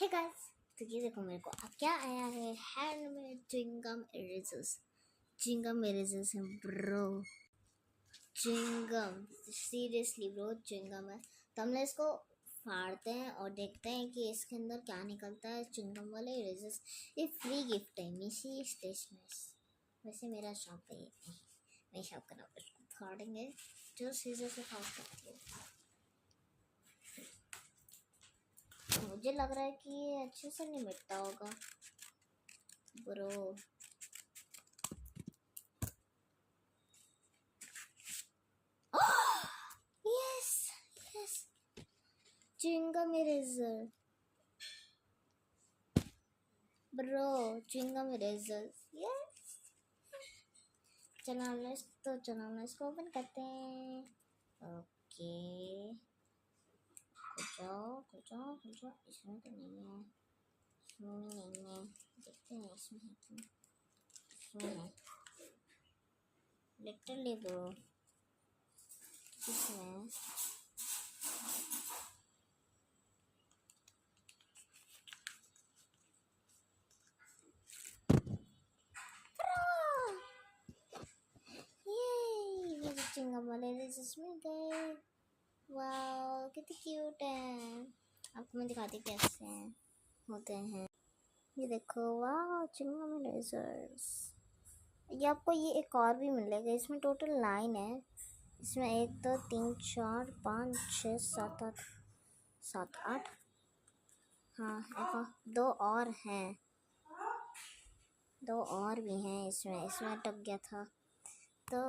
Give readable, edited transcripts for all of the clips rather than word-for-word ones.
Hey guys, तो ये देखो मेरे को अब क्या आया है, handmade chewing gum erasers. Chewing gum erasers हैं bro, chewing gum, seriously bro chewing gum है। तो हम इसको फाड़ते हैं और देखते हैं कि इसके अंदर क्या निकलता है। च्युइंगम वाले इरेजर्स ये फ्री गिफ्ट है मिसी स्टेशनर्स। वैसे मेरा शॉप है, ये मैं शॉप का नाम इसको फाड़ेंगे जो सीजर से फाड़ सकती है। मुझे लग रहा है कि ये अच्छे से नहीं मिटता होगा bro. Yes yes, chewing gum eraser bro, chewing gum eraser yes. चलो हम इसको ओपन करते हैं। ओके, कुछ इसमें तो नहीं है, इसमें भी नहीं है। देखते हैं इसमें है कि इसमें है लिटरली ब्रो, इसमें ये च्युइंगम वाले इरेजर्स मिल गए। वाओ कितने क्यूट है। आपको मैं दिखाती कैसे होते हैं। ये देखो, वाह च्युइंगम इरेजर्स। ये आपको ये एक और भी मिलेगा। इसमें टोटल 9 है। इसमें 1 2 3 4 5 6 7 8 7 8, हाँ देखो 2 और हैं, 2 और भी हैं। इसमें अटक गया था, तो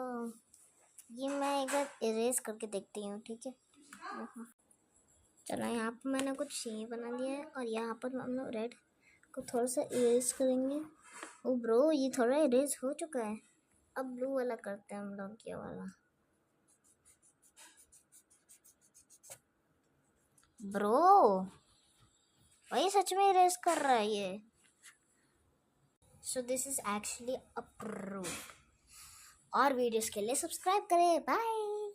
ये मैं एक बार इरेज करके देखती हूँ, ठीक है। देखो, चलो यहाँ पर मैंने कुछ ये बना दिया है और यहाँ पर हम लोग रेड को थोड़ा सा इरेज करेंगे। ओ ब्रो, ये थोड़ा इरेज हो चुका है। अब ब्लू वाला करते हैं हम लोग, ये वाला। ब्रो भाई सच में इरेज कर रहा है ये। So this is actually approve. और वीडियोस के लिए सब्सक्राइब करें। बाय।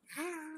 हाँ।